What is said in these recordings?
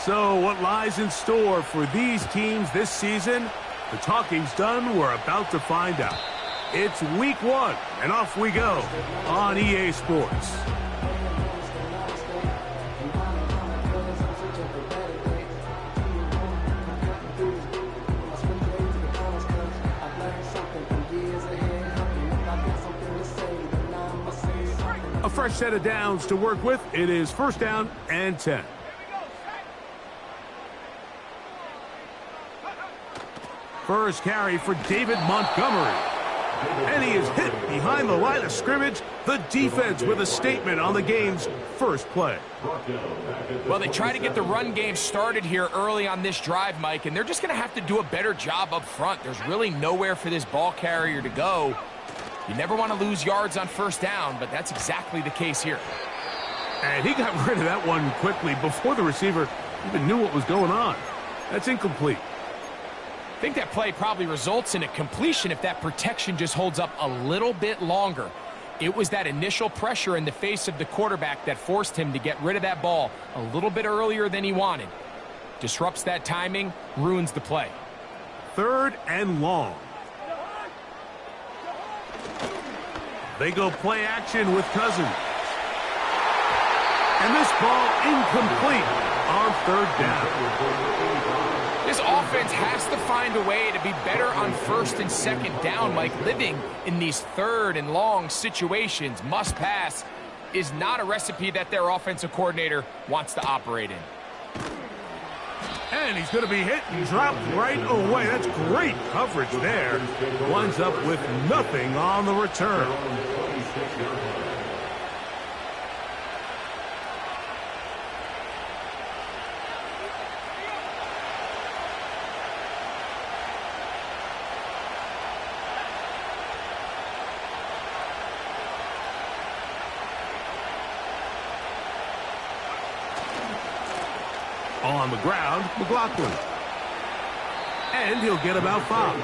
So what lies in store for these teams this season? The talking's done. We're about to find out. It's week 1, and off we go on EA Sports. A fresh set of downs to work with. It is 1st down and 10. First carry for David Montgomery. And he is hit behind the line of scrimmage. The defense with a statement on the game's first play. Well, they try to get the run game started here early on this drive, Mike, and they're just going to have to do a better job up front. There's really nowhere for this ball carrier to go. You never want to lose yards on 1st down, but that's exactly the case here. And he got rid of that one quickly before the receiver even knew what was going on. That's incomplete. I think that play probably results in a completion if that protection just holds up a little bit longer. It was that initial pressure in the face of the quarterback that forced him to get rid of that ball a little bit earlier than he wanted. Disrupts that timing, ruins the play. 3rd and long. They go play action with Cousins. And this ball incomplete on 3rd down. This offense has to find a way to be better on 1st and 2nd down, Mike. Living in these 3rd and long situations, must pass, is not a recipe that their offensive coordinator wants to operate in. And he's going to be hit and dropped right away. That's great coverage there. Winds up with nothing on the return. On the ground, McLaughlin. And he'll get about 5.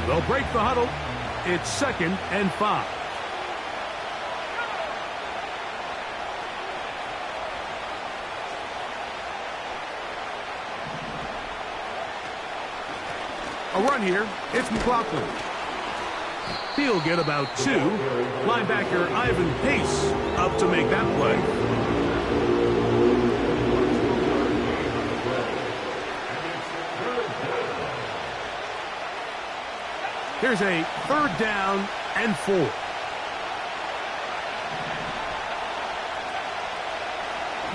They'll break the huddle. It's 2nd and 5. A run here. It's McLaughlin. He'll get about 2. Linebacker Ivan Pace up to make that play. Here's a 3rd down and 4.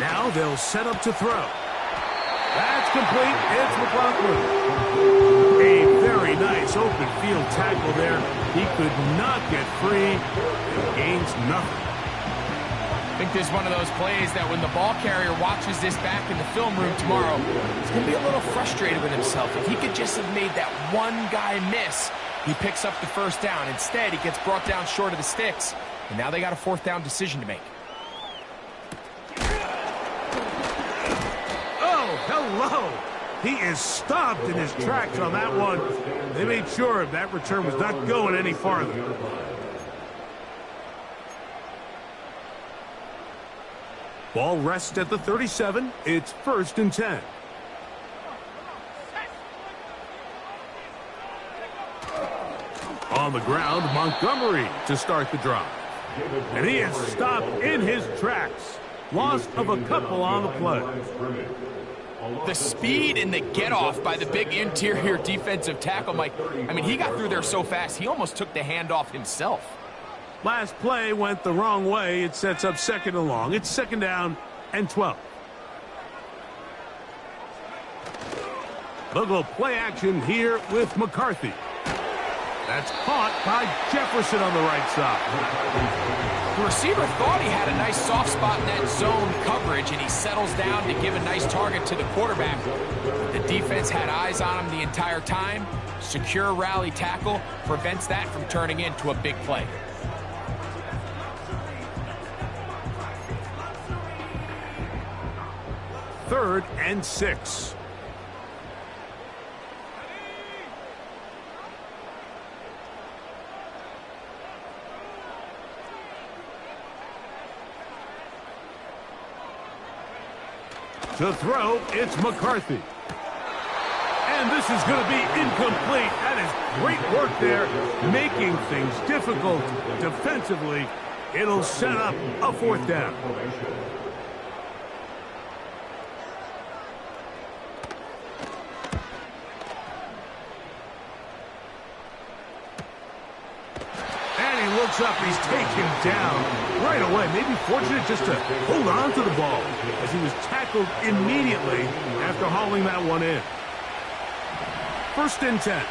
Now they'll set up to throw. That's complete. It's McLaughlin. A very nice open field tackle there. He could not get free and gains nothing. I think this is one of those plays that when the ball carrier watches this back in the film room tomorrow, he's going to be a little frustrated with himself. If he could just have made that one guy miss, he picks up the 1st down. Instead, he gets brought down short of the sticks, and now they got a 4th down decision to make. Oh, hello. He is stopped in his tracks on that one. They made sure that return was not going any farther. Ball rests at the 37. It's 1st and 10. On the ground, Montgomery to start the drive. And he is stopped in his tracks. Loss of a couple on the play. The speed and the get-off by the big interior defensive tackle, Mike. I mean, he got through there so fast, he almost took the handoff himself. Last play went the wrong way. It sets up 2nd and long. It's 2nd down and 12. They'll go play action here with McCarthy. That's caught by Jefferson on the right side. The receiver thought he had a nice soft spot in that zone coverage, and he settles down to give a nice target to the quarterback. The defense had eyes on him the entire time. Secure rally tackle prevents that from turning into a big play. 3rd and 6. To throw, it's McCarthy. And this is going to be incomplete. That is great work there, making things difficult defensively. It'll set up a 4th down. And he looks up. He's taken down right away. Maybe fortunate just to hold on to the ball as he was tackled immediately after hauling that one in. 1st and 10.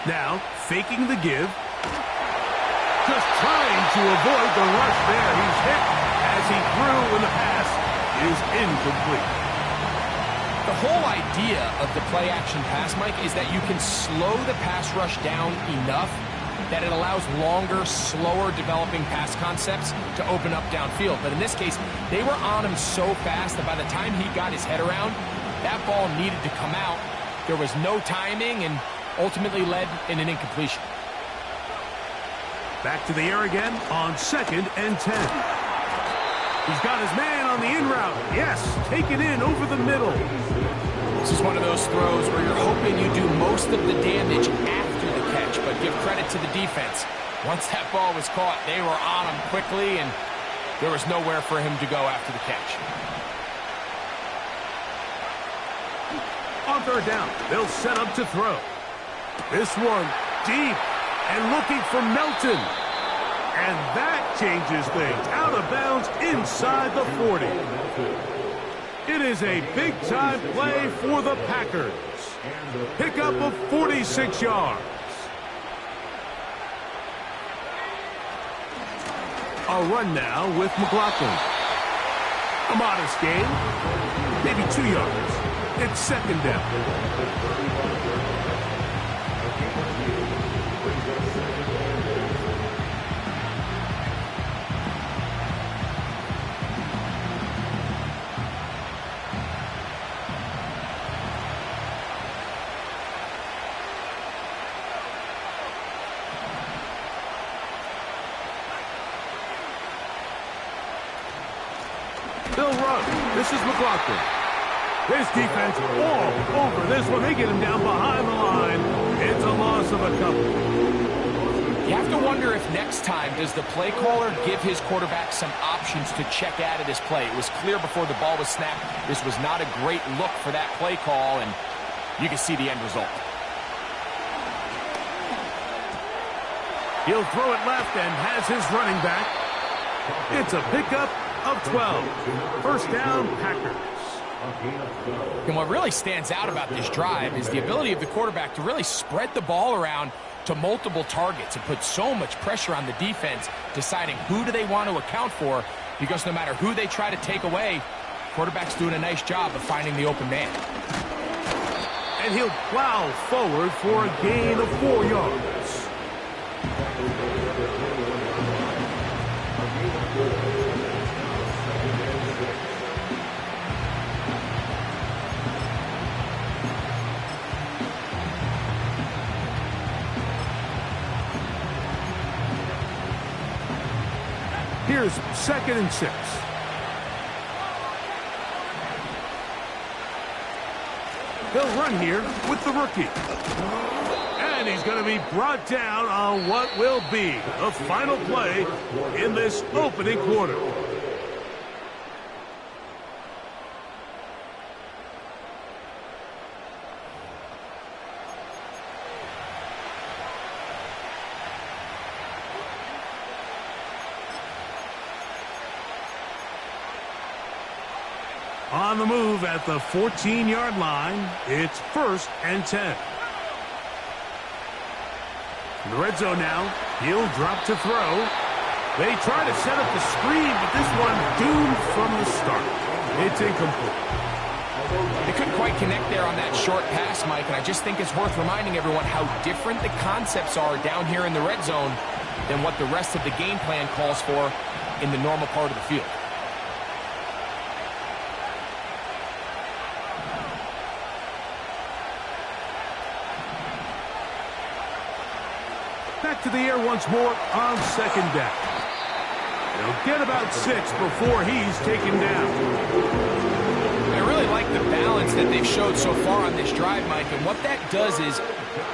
Now, faking the give. Just trying to avoid the rush there. He's hit as he threw, and the pass is incomplete. The whole idea of the play-action pass, Mike, is that you can slow the pass rush down enough that it allows longer, slower developing pass concepts to open up downfield. But in this case, they were on him so fast that by the time he got his head around, that ball needed to come out. There was no timing and ultimately led in an incompletion. Back to the air again on 2nd and 10. He's got his man on the in route. Yes, taken in over the middle. This is one of those throws where you're hoping you do most of the damage after the catch, but give credit to the defense. Once that ball was caught, they were on him quickly, and there was nowhere for him to go after the catch. On 3rd down, they'll set up to throw. This one deep and looking for Melton. And that changes things. Out of bounds inside the 40. It is a big-time play for the Packers. Pickup of 46 yards. A run now with McLaughlin. A modest gain. Maybe 2 yards. It's 2nd down. They'll run. This is McLaughlin. This defense all over this one. They get him down behind the line. It's a loss of a couple. You have to wonder if next time does the play caller give his quarterback some options to check out of this play. It was clear before the ball was snapped. This was not a great look for that play call, and you can see the end result. He'll throw it left and has his running back. It's a pickup of 12. 1st down, Packers. And what really stands out about this drive is the ability of the quarterback to really spread the ball around to multiple targets and put so much pressure on the defense, deciding who do they want to account for, because no matter who they try to take away, quarterback's doing a nice job of finding the open man. And he'll plow forward for a gain of 4 yards. Here's 2nd and 6. They'll run here with the rookie. And he's going to be brought down on what will be the final play in this opening quarter. On the move at the 14-yard line, it's 1st and 10. In the red zone now, he'll drop to throw. They try to set up the screen, but this one doomed from the start. It's incomplete. They couldn't quite connect there on that short pass, Mike, and I just think it's worth reminding everyone how different the concepts are down here in the red zone than what the rest of the game plan calls for in the normal part of the field. Back to the air once more on second down. He'll get about 6 before he's taken down. I really like the balance that they've showed so far on this drive, Mike, and what that does is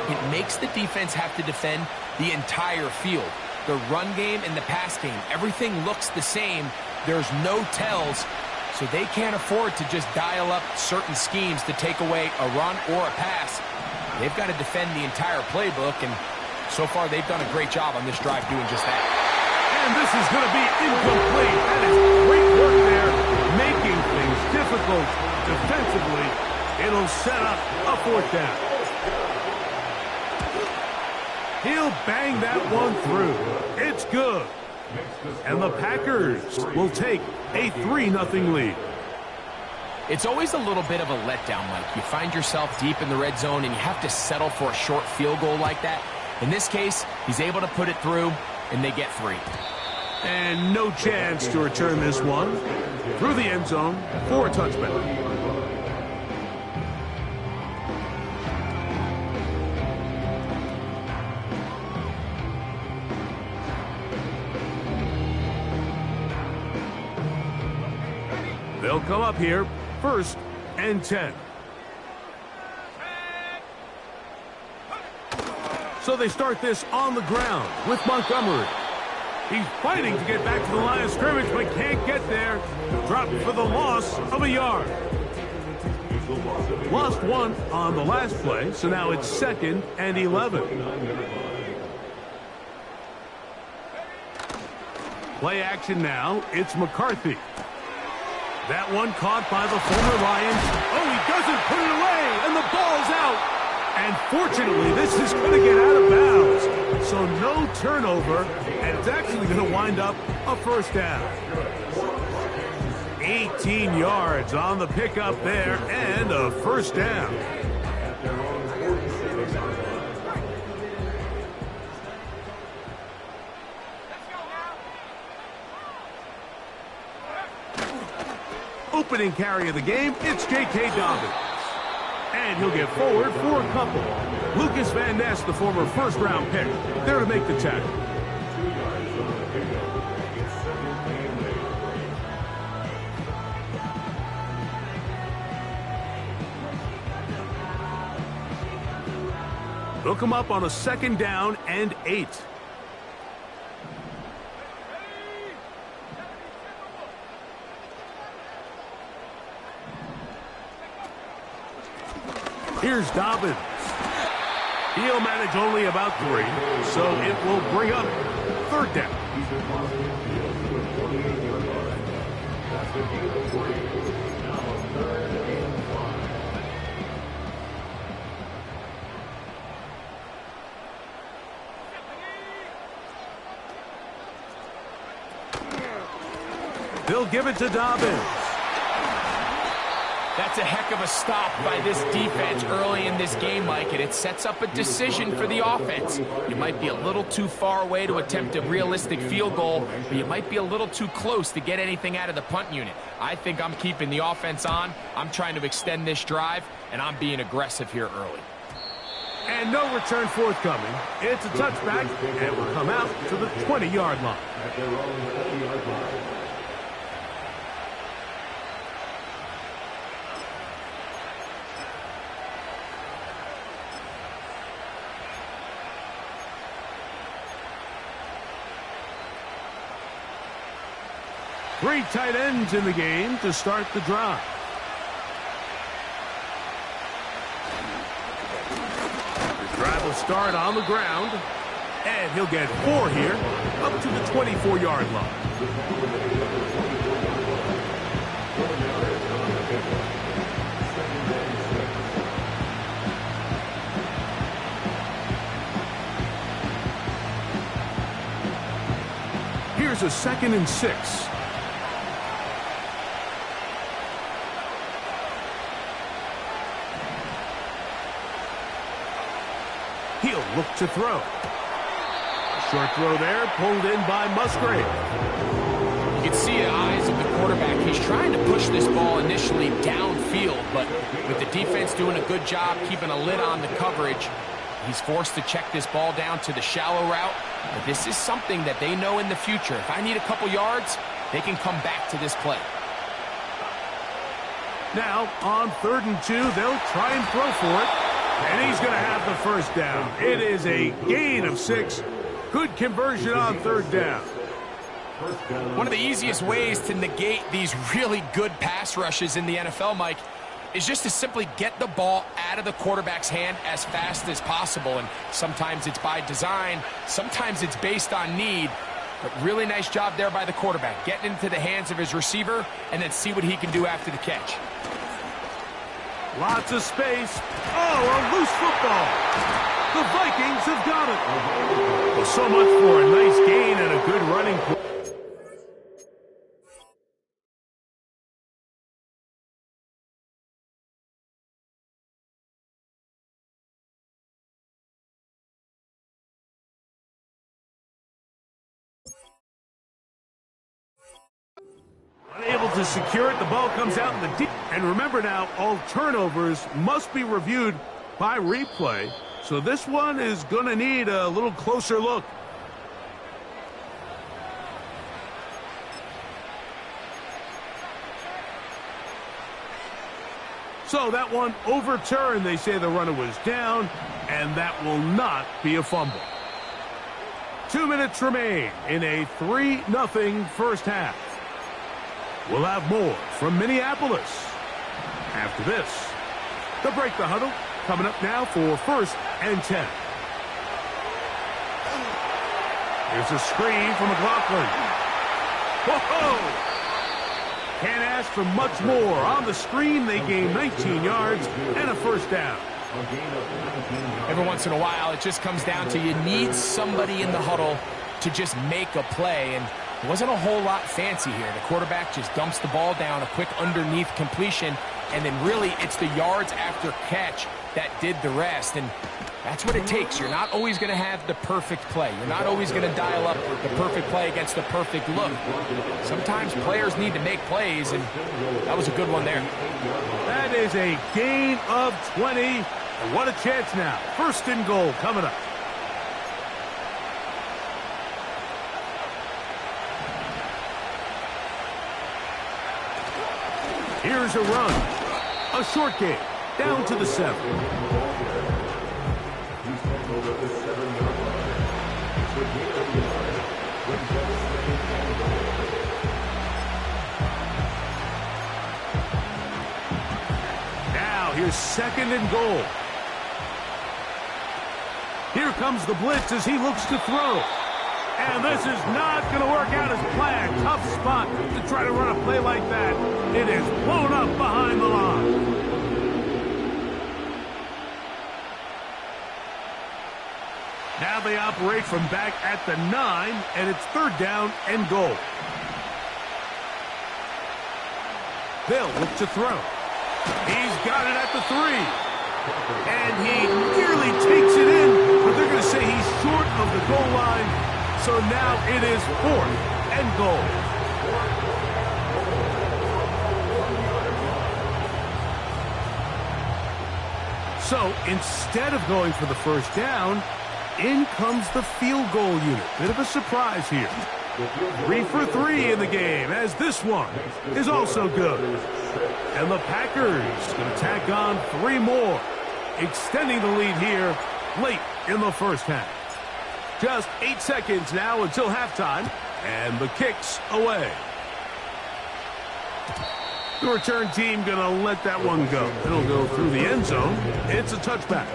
it makes the defense have to defend the entire field. The run game and the pass game, everything looks the same. There's no tells, so they can't afford to just dial up certain schemes to take away a run or a pass. They've got to defend the entire playbook, and so far they've done a great job on this drive doing just that. And this is going to be incomplete. That is great work there, making things difficult defensively. It'll set up a 4th down. He'll bang that one through. It's good. And the Packers will take a 3-0 lead. It's always a little bit of a letdown, Mike. You find yourself deep in the red zone and you have to settle for a short field goal like that. In this case, he's able to put it through, and they get 3. And no chance to return this one through the end zone for a touchback. They'll come up here, 1st and 10. So they start this on the ground with Montgomery. He's fighting to get back to the line of scrimmage, but can't get there. Dropped for the loss of a yard. Lost 1 on the last play, so now it's 2nd and 11. Play action now. It's McCarthy. That one caught by the former Lions. Oh, he doesn't put it away, and the ball's out. And fortunately, this is going to get out of bounds. So no turnover, and it's actually going to wind up a 1st down. 18 yards on the pickup there, and a 1st down. Opening carry of the game, it's J.K. Dobbins. And he'll get forward for a couple. Lucas Van Ness, the former 1st-round pick, there to make the tackle. They'll come up on a 2nd down and 8. Here's Dobbins. He'll manage only about 3, so it will bring up 3rd down. They'll give it to Dobbins. That's a heck of a stop by this defense early in this game, Mike, and it sets up a decision for the offense. You might be a little too far away to attempt a realistic field goal, but you might be a little too close to get anything out of the punt unit. I think I'm keeping the offense on. I'm trying to extend this drive, and I'm being aggressive here early. And no return forthcoming. It's a touchback, and will come out to the 20-yard line. Three tight ends in the game to start the drive. The drive will start on the ground, and he'll get 4 here, up to the 24-yard line. Here's a 2nd and 6. He'll look to throw. Short throw there, pulled in by Musgrave. You can see the eyes of the quarterback. He's trying to push this ball initially downfield, but with the defense doing a good job keeping a lid on the coverage, he's forced to check this ball down to the shallow route. But this is something that they know in the future. If I need a couple yards, they can come back to this play. Now, on 3rd and 2, they'll try and throw for it. And he's going to have the first down. It is a gain of 6. Good conversion on 3rd down. One of the easiest ways to negate these really good pass rushes in the NFL, Mike, is just to simply get the ball out of the quarterback's hand as fast as possible. And sometimes it's by design, sometimes it's based on need. But really nice job there by the quarterback, getting into the hands of his receiver and then see what he can do after the catch. Lots of space. Oh, a loose football. The Vikings have got it. Well, so much for a nice gain and a good running play. Unable to secure it, the ball comes out in the deep. And remember now, all turnovers must be reviewed by replay. So this one is going to need a little closer look. So that one overturned. They say the runner was down, and that will not be a fumble. 2 minutes remain in a 3-0 first half. We'll have more from Minneapolis after this. They'll break the huddle. Coming up now for 1st and 10. Here's a screen from McLaughlin. Whoa! Can't ask for much more. On the screen, they gain 19 yards and a first down. Every once in a while, it just comes down to you need somebody in the huddle to just make a play. And it wasn't a whole lot fancy here. The quarterback just dumps the ball down, a quick underneath completion, and then really it's the yards after catch that did the rest. And that's what it takes. You're not always going to have the perfect play. You're not always going to dial up the perfect play against the perfect look. Sometimes players need to make plays, and that was a good one there. That is a gain of 20. And what a chance now. 1st and goal coming up. Here's a run. A short game. Down to the 7. Now here's 2nd and goal. Here comes the blitz as he looks to throw. And this is not going to work out as planned. Tough spot to try to run a play like that. It is blown up behind the line. Now they operate from back at the 9, and it's 3rd down and goal. They'll look to throw. He's got it at the 3. And he nearly takes it in, but they're going to say he's short of the goal line. So now it is 4th and goal. So instead of going for the first down, in comes the field goal unit. Bit of a surprise here. 3 for 3 in the game, as this one is also good. And the Packers going to tack on 3 more, extending the lead here late in the first half. Just 8 seconds now until halftime, and the kick's away. The return team going to let that one go. It'll go through the end zone. It's a touchback.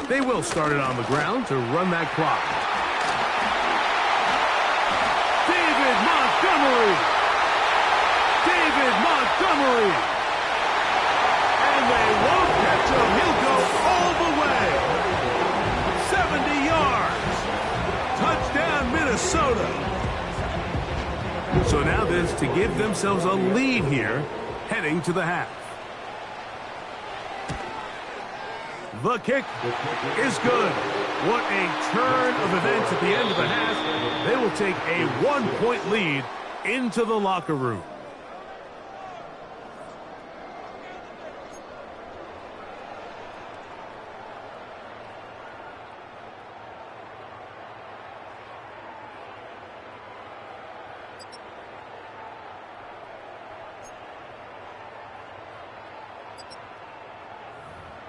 They will start it on the ground to run that clock. David Montgomery! David Montgomery! And they won't catch him. He'll go all the way. 70 yards. Touchdown. Minnesota. So now this to give themselves a lead here, heading to the half. The kick is good. What a turn of events at the end of the half. They will take a 1-point lead into the locker room.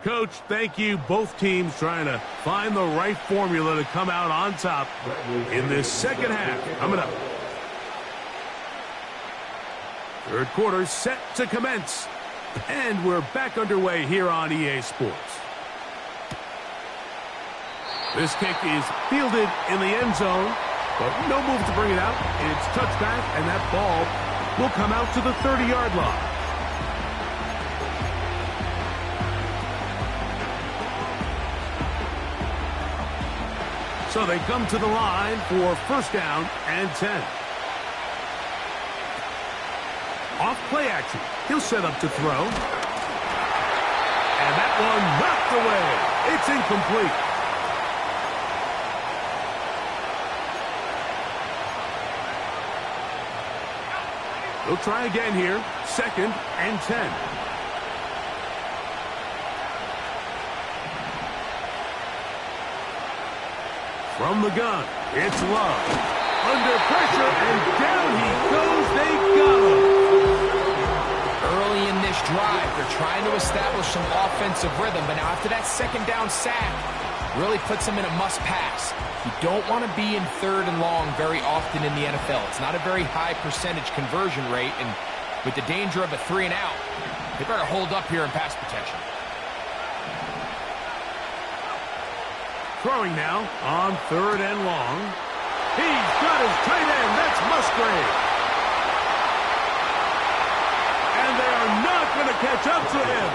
Coach, thank you. Both teams trying to find the right formula to come out on top in this second half. Coming up. Third quarter set to commence. And we're back underway here on EA Sports. This kick is fielded in the end zone, but no move to bring it out. It's touchback, and that ball will come out to the 30-yard line. So they come to the line for first down and 10. Off play action. He'll set up to throw. And that one knocked away. It's incomplete. He'll try again here. Second and 10. From the gun, it's Love. Under pressure, and down he goes. They got him. Early in this drive, they're trying to establish some offensive rhythm, but now after that second down sack, really puts them in a must-pass. You don't want to be in third and long very often in the NFL. It's not a very high percentage conversion rate, and with the danger of a 3-and-out, they better hold up here in pass protection. Throwing now on third and long. He's got his tight end. That's Musgrave. And they are not going to catch up to him.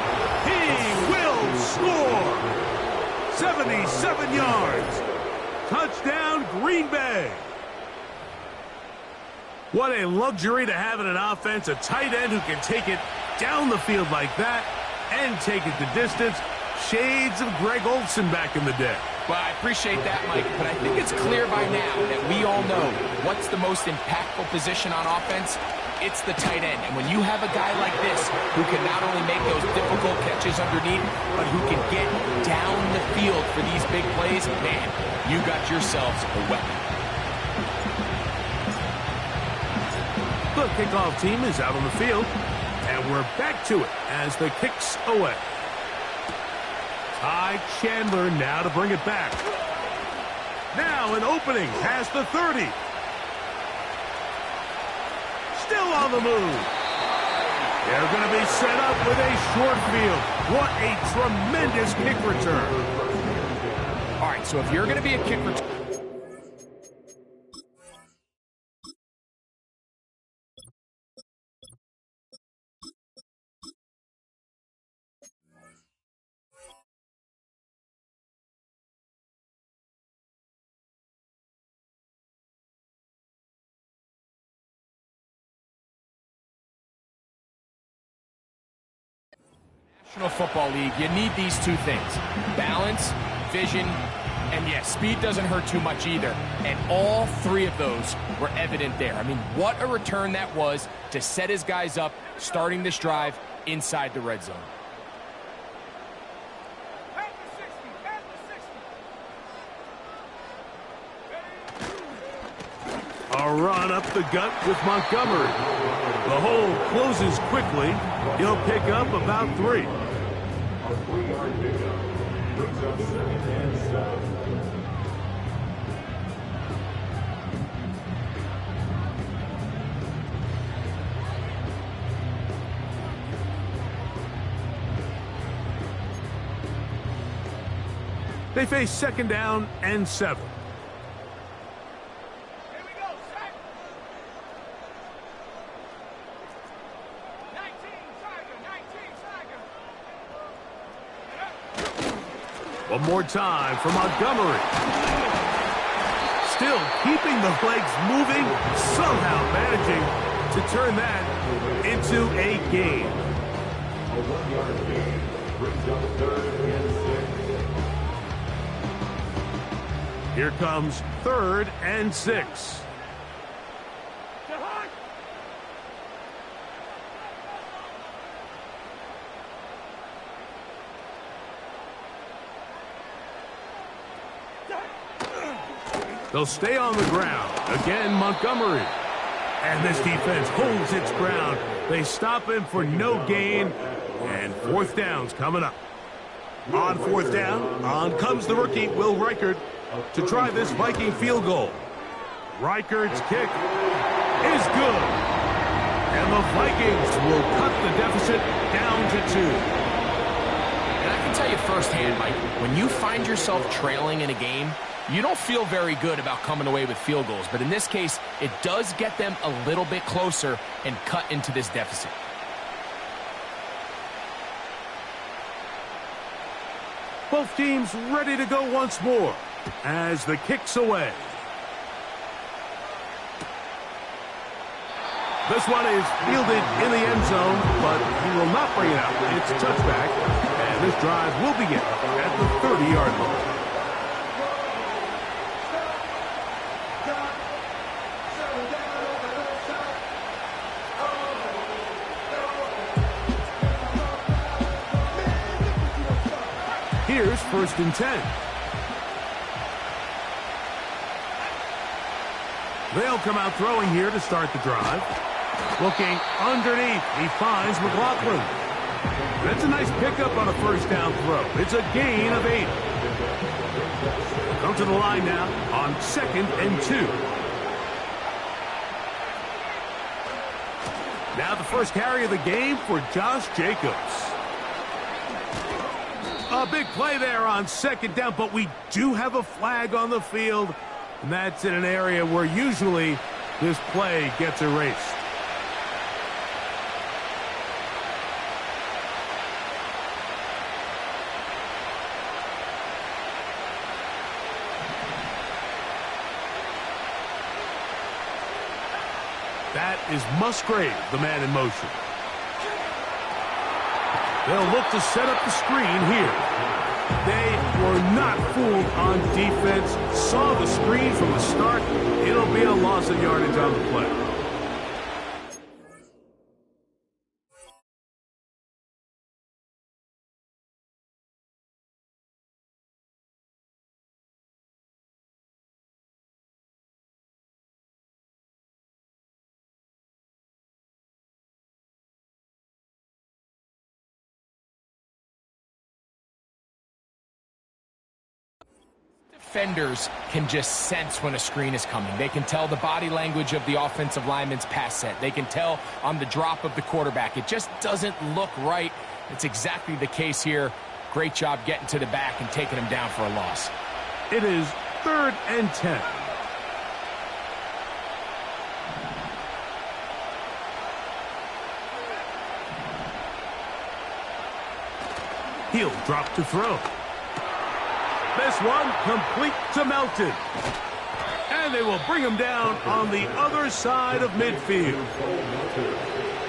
He will score. 77 yards. Touchdown, Green Bay. What a luxury to have in an offense. A tight end who can take it down the field like that and take it the distance. Shades of Greg Olsen back in the day. Well, I appreciate that, Mike, but I think it's clear by now that we all know what's the most impactful position on offense. It's the tight end. And when you have a guy like this who can not only make those difficult catches underneath, but who can get down the field for these big plays, man, you got yourselves a weapon. The kickoff team is out on the field, and we're back to it as the kick's away. Ty Chandler now to bring it back. Now an opening past the 30. Still on the move. They're going to be set up with a short field. What a tremendous kick return. All right, so if you're going to be a kick return, National Football League, you need these two things: balance, vision, and yes, speed doesn't hurt too much either. And all three of those were evident there. I mean, what a return that was to set his guys up starting this drive inside the red zone. A run up the gut with Montgomery. The hole closes quickly. He'll pick up about 3. They face second down and 7. One more time for Montgomery. still keeping the legs moving, somehow managing to turn that into a gain. A 1-yard gain brings up 3rd and 6. Here comes 3rd and 6. They'll stay on the ground. Again, Montgomery. And this defense holds its ground. They stop him for no gain. And 4th down's coming up. On 4th down, on comes the rookie, Will Reichard, to try this Viking field goal. Reichard's kick is good. And the Vikings will cut the deficit down to 2. And I can tell you firsthand, Mike, when you find yourself trailing in a game, you don't feel very good about coming away with field goals. But in this case, it does get them a little bit closer and cut into this deficit. Both teams ready to go once more as the kick's away. This one is fielded in the end zone, but he will not bring it out. It's a touchback, and this drive will begin at the 30-yard line. Here's 1st and 10. They'll come out throwing here to start the drive. Looking underneath, he finds McLaughlin. That's a nice pickup on a 1st down throw. It's a gain of 8. Come to the line now on 2nd and 2. Now the first carry of the game for Josh Jacobs. A big play there on 2nd down, but we do have a flag on the field, and that's in an area where usually this play gets erased. That is Musgrave, the man in motion. They'll look to set up the screen here. They were not fooled on defense. Saw the screen from the start. It'll be a loss of yardage on the play. Defenders can just sense when a screen is coming. They can tell the body language of the offensive lineman's pass set. They can tell on the drop of the quarterback. It just doesn't look right. It's exactly the case here. Great job getting to the back and taking him down for a loss. It is 3rd and 10. He'll drop to throw. This one complete to Melton. And they will bring him down on the other side of midfield.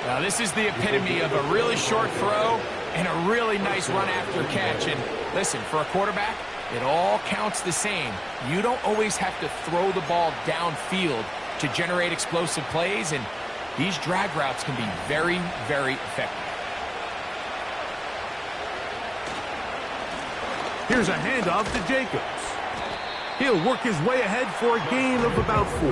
Now this is the epitome of a really short throw and a really nice run after catch. And listen, for a quarterback, it all counts the same. You don't always have to throw the ball downfield to generate explosive plays, and these drag routes can be very, very effective. Here's a handoff to Jacobs. He'll work his way ahead for a gain of about 4.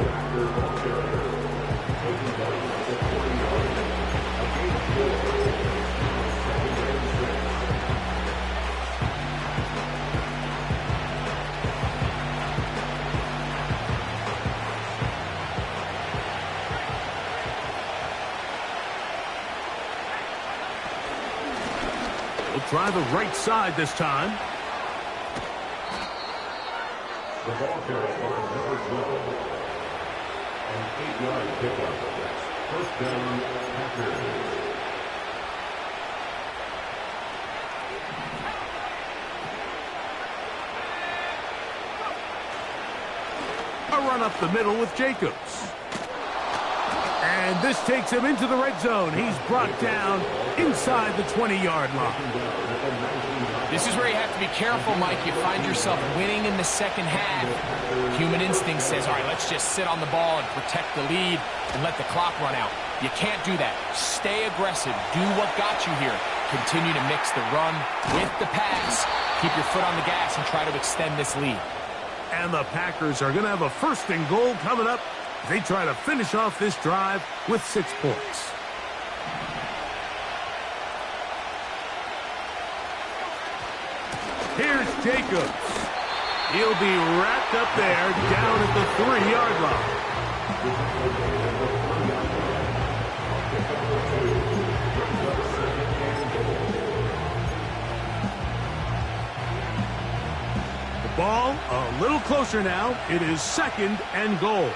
He'll try the right side this time. The ball carrier on number 12. An 8-yard pickup. 1st down after. A run up the middle with Jacobs. And this takes him into the red zone. He's brought down inside the 20-yard line. This is where you have to be careful, Mike. You find yourself winning in the second half. Human instinct says, all right, let's just sit on the ball and protect the lead and let the clock run out. You can't do that. Stay aggressive. Do what got you here. Continue to mix the run with the pass. Keep your foot on the gas and try to extend this lead. And the Packers are going to have a 1st and goal coming up. They try to finish off this drive with 6 points. Here's Jacobs. He'll be wrapped up there down at the 3-yard line. The ball a little closer now. It is 2nd and goal.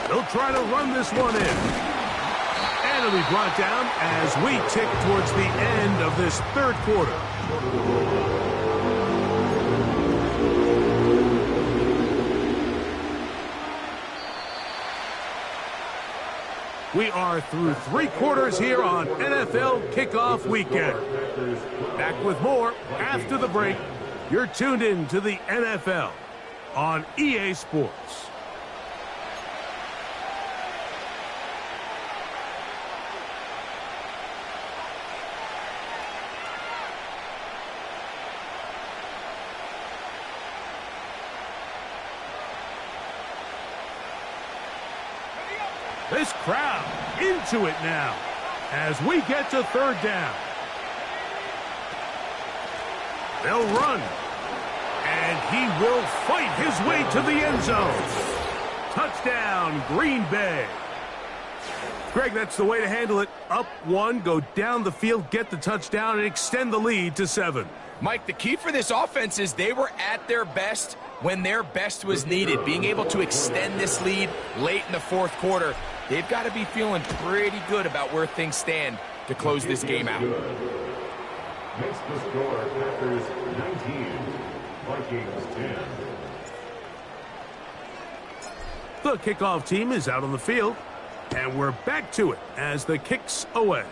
They'll try to run this one in. And it'll be brought down as we tick towards the end of this 3rd quarter. We are through 3 quarters here on NFL Kickoff Weekend. Back with more after the break. You're tuned in to the NFL on EA Sports. This crowd into it now as we get to 3rd down. They'll run. And he will fight his way to the end zone. Touchdown, Green Bay. Greg, that's the way to handle it. Up 1, go down the field, get the touchdown, and extend the lead to 7. Mike, the key for this offense is they were at their best when their best was needed. Being able to extend this lead late in the 4th quarter, they've got to be feeling pretty good about where things stand to close this game out. Makes the score Packers 19, Vikings 10. The kickoff team is out on the field, and we're back to it as the kick's away.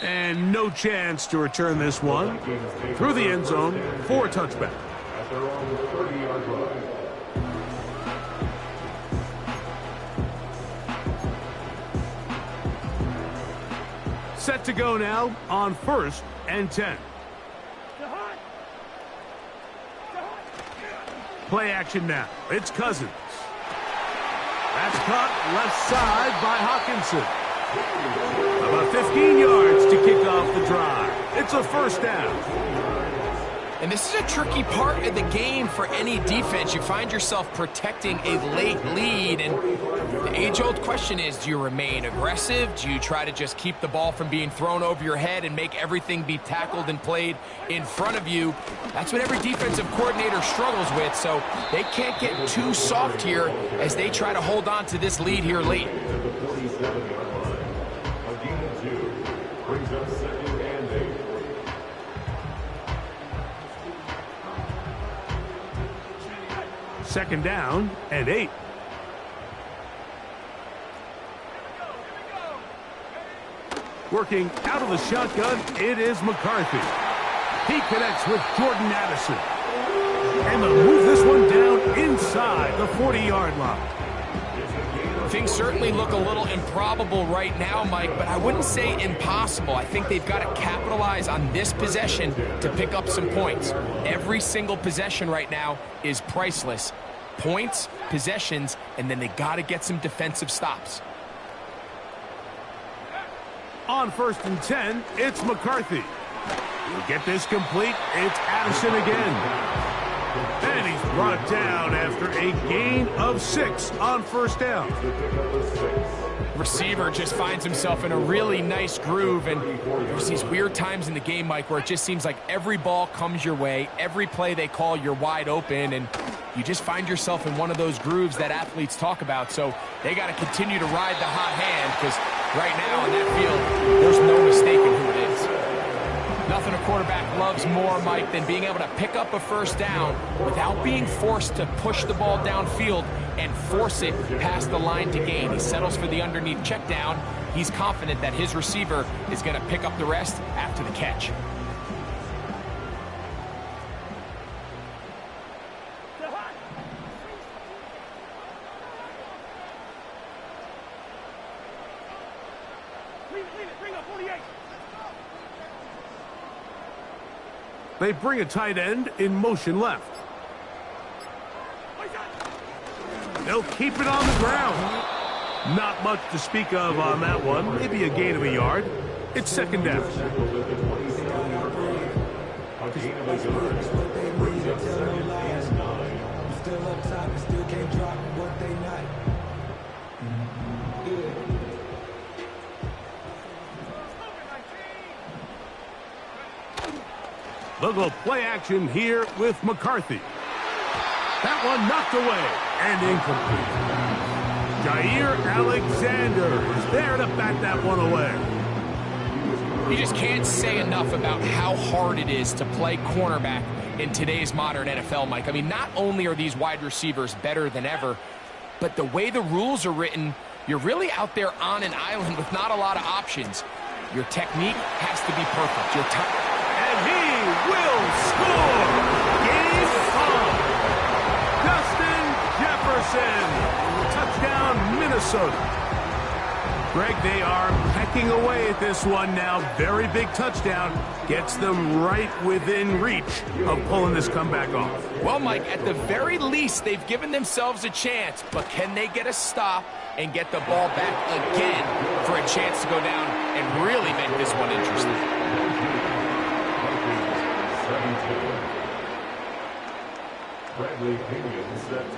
And no chance to return this one through the end zone for a touchback. At their own 30-yard line. Set to go now on 1st and 10. Play action now. It's Cousins. That's caught left side by Hockenson. About 15 yards to kick off the drive. It's a 1st down. And this is a tricky part of the game for any defense. You find yourself protecting a late lead, and the age-old question is, do you remain aggressive? Do you try to just keep the ball from being thrown over your head and make everything be tackled and played in front of you? That's what every defensive coordinator struggles with, so they can't get too soft here as they try to hold on to this lead here late. Brings up 2nd and 8. Second down and 8. Working out of the shotgun, it is McCarthy. He connects with Jordan Addison. And they'll move this one down inside the 40-yard line. Things certainly look a little improbable right now, Mike, but I wouldn't say impossible. I think they've got to capitalize on this possession to pick up some points. Every single possession right now is priceless. Points, possessions, and then they got to get some defensive stops. On 1st and 10, it's McCarthy. He'll get this complete. It's Addison again. And he's brought down after a gain of 6 on 1st down. Receiver just finds himself in a really nice groove, and there's these weird times in the game, Mike, where it just seems like every ball comes your way, every play they call, you're wide open, and you just find yourself in one of those grooves that athletes talk about. So they got to continue to ride the hot hand, because right now in that field, there's no mistaking who it is. Nothing to quarterback loves more, Mike, than being able to pick up a first down without being forced to push the ball downfield and force it past the line to gain. He settles for the underneath check down. He's confident that his receiver is going to pick up the rest after the catch. They bring a tight end in motion left. They'll keep it on the ground. Not much to speak of on that one. Maybe a gain of a yard. It's second down. They'll go play action here with McCarthy. That one knocked away and incomplete. Jair Alexander is there to bat that one away. You just can't say enough about how hard it is to play cornerback in today's modern NFL, Mike. I mean, not only are these wide receivers better than ever, but the way the rules are written, you're really out there on an island with not a lot of options. Your technique has to be perfect. Your time. And he will score! Game on! Justin Jefferson! Touchdown, Minnesota. Greg, they are pecking away at this one now. Very big touchdown. Gets them right within reach of pulling this comeback off. Well, Mike, at the very least, they've given themselves a chance. But can they get a stop and get the ball back again for a chance to go down and really make this one interesting?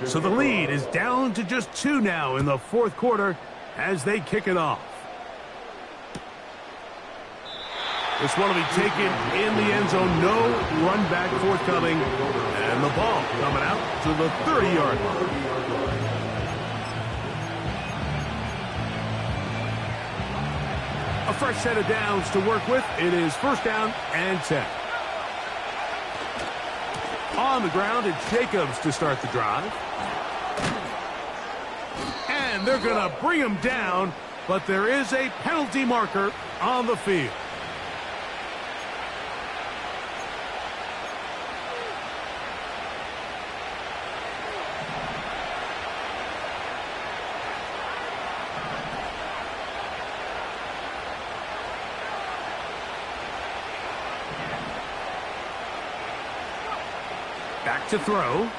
So the lead is down to just 2 now in the fourth quarter as they kick it off. This one will be taken in the end zone. No run back forthcoming. And the ball coming out to the 30-yard line. A fresh set of downs to work with. It is first down and 10. On the ground, it's Jacobs to start the drive. And they're going to bring him down, but there is a penalty marker on the field. Back to throw.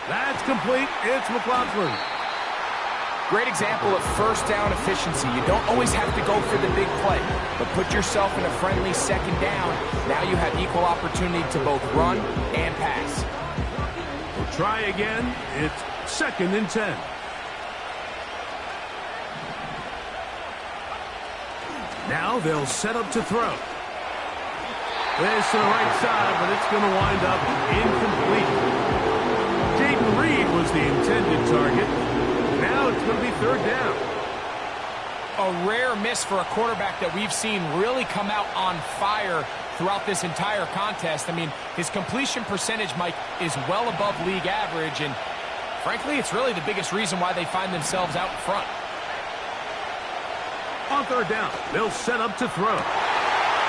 That's complete. It's McLaughlin. Great example of first down efficiency. You don't always have to go for the big play, but put yourself in a friendly second down. Now you have equal opportunity to both run and pass. We'll try again. It's second and 10. Now they'll set up to throw. This to the right side, but it's going to wind up incomplete. Jaden Reed was the intended target. Now it's going to be third down. A rare miss for a quarterback that we've seen really come out on fire throughout this entire contest. I mean, his completion percentage, Mike, is well above league average, and frankly, it's really the biggest reason why they find themselves out in front. On third down, they'll set up to throw.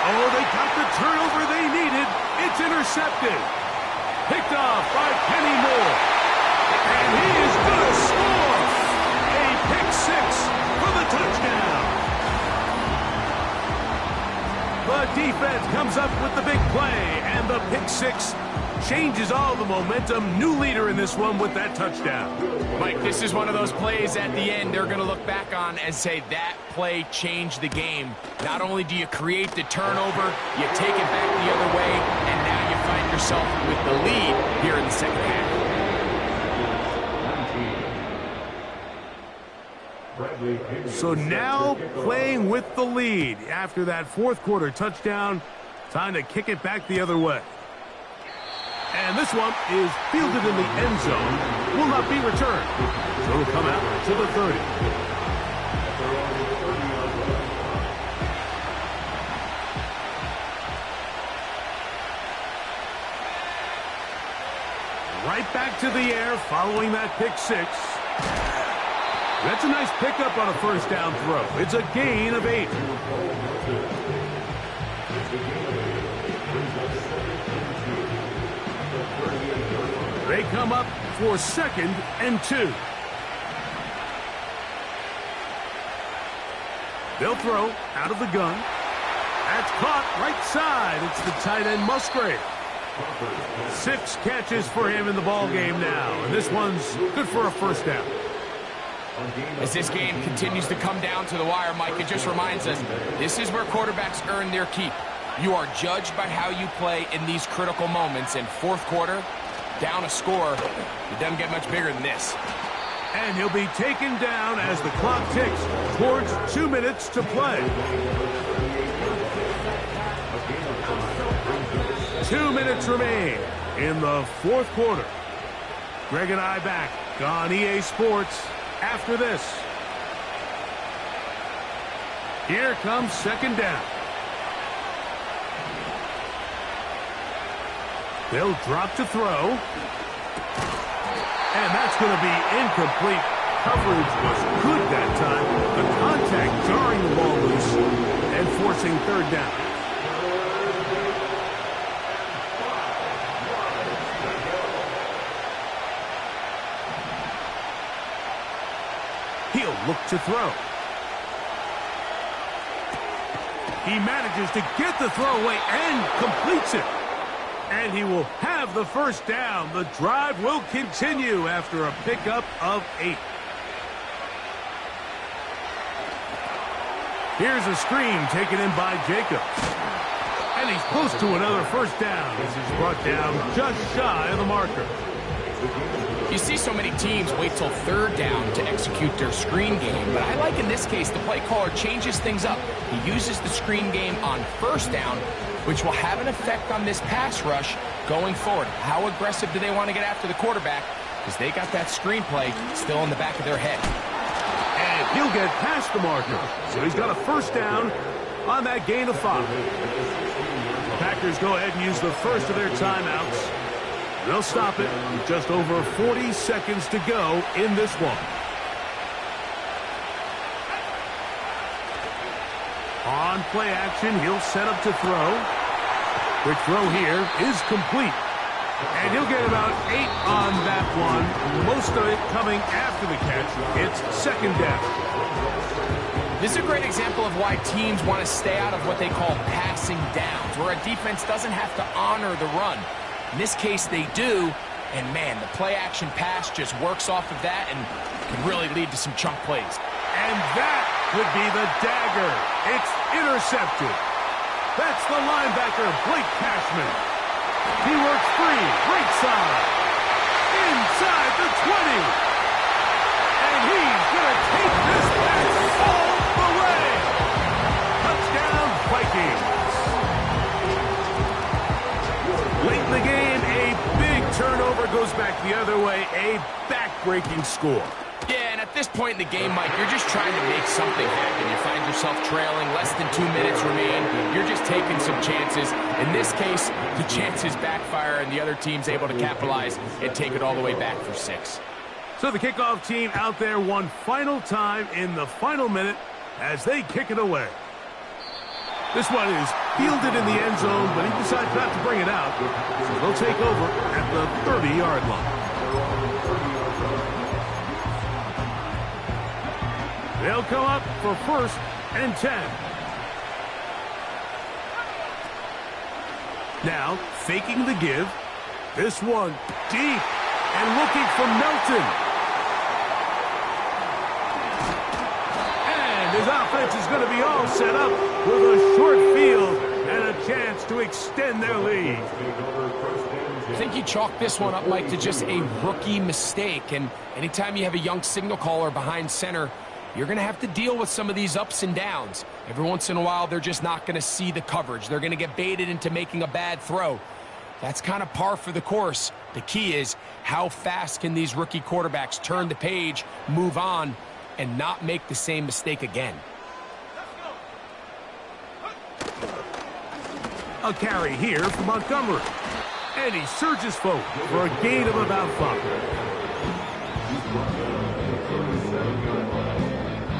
Oh, they got the turnover they needed. It's intercepted. Picked off by Kenny Moore. And he is going to score. A pick six for the touchdown. The defense comes up with the big play, and the pick six changes all the momentum. New leader in this one with that touchdown. Mike, this is one of those plays at the end they're going to look back on and say that play changed the game. Not only do you create the turnover, you take it back the other way, and now you find yourself with the lead here in the second half. So now playing with the lead after that fourth quarter touchdown. Time to kick it back the other way. And this one is fielded in the end zone. Will not be returned. So it'll come out to the 30. back to the air following that pick six. That's a nice pickup on a first down throw. It's a gain of 8. They come up for 2nd and 2. They'll throw out of the gun. That's caught right side. It's the tight end Musgrave. 6 catches for him in the ball game now, and this one's good for a first down. As this game continues to come down to the wire, Mike, it just reminds us, this is where quarterbacks earn their keep. You are judged by how you play in these critical moments. In fourth quarter, down a score, it doesn't get much bigger than this. And he'll be taken down as the clock ticks towards 2 minutes to play. 2 minutes remain in the fourth quarter. Greg and I back on EA Sports after this. Here comes 2nd down. They'll drop to throw. And that's going to be incomplete. Coverage was good that time. The contact jarring the ball loose and forcing 3rd down. He'll look to throw. He manages to get the throw away and completes it. And he will have the first down. The drive will continue after a pickup of 8. Here's a screen taken in by Jacobs. And he's close to another first down as he's brought down just shy of the marker. You see so many teams wait till 3rd down to execute their screen game, but I like in this case the play caller changes things up. He uses the screen game on 1st down, which will have an effect on this pass rush going forward. How aggressive do they want to get after the quarterback? Because they got that screenplay still in the back of their head. And he'll get past the marker. So he's got a first down on that gain of 5. The Packers go ahead and use the first of their timeouts. They'll stop it with just over 40 seconds to go in this one. On play action, he'll set up to throw. Quick throw here is complete. And he'll get about 8 on that one. Most of it coming after the catch. It's 2nd down. This is a great example of why teams want to stay out of what they call passing downs, where a defense doesn't have to honor the run. In this case, they do. And, man, the play-action pass just works off of that and can really lead to some chunk plays. And that would be the dagger. It's intercepted. That's the linebacker, Blake Cashman. He works free, right side, inside the 20. And he's going to take this pass all the way. Touchdown, Vikings. Late in the game, a big turnover goes back the other way. A back-breaking score. Yeah, and at this point in the game, Mike, you're just trying to make something happen. You find yourself trailing, less than 2 minutes remain. You're just taking some chances. In this case, the chances backfire, and the other team's able to capitalize and take it all the way back for 6. So the kickoff team out there one final time in the final minute as they kick it away. This one is fielded in the end zone, but he decides not to bring it out. So they'll take over at the 30-yard line. They'll come up for 1st and 10. Now, faking the give. This one deep and looking for Melton. And his offense is going to be all set up with a short field and a chance to extend their lead. I think you chalk this one up, Mike, to just a rookie mistake. And anytime you have a young signal caller behind center, you're going to have to deal with some of these ups and downs. Every once in a while, they're just not going to see the coverage. They're going to get baited into making a bad throw. That's kind of par for the course. The key is how fast can these rookie quarterbacks turn the page, move on, and not make the same mistake again. A carry here for Montgomery. And he surges forward for a gain of about 5.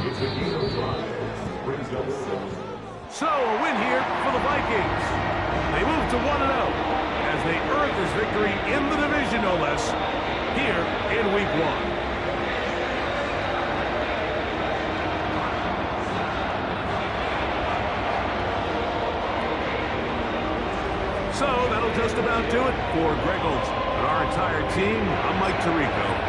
It's a gain of 5. Brings up 6. So, a win here for the Vikings. They move to 1-0 as they earn this victory in the division, no less, here in Week 1. So that'll just about do it for Greg Olsen and our entire team. I'm Mike Tirico.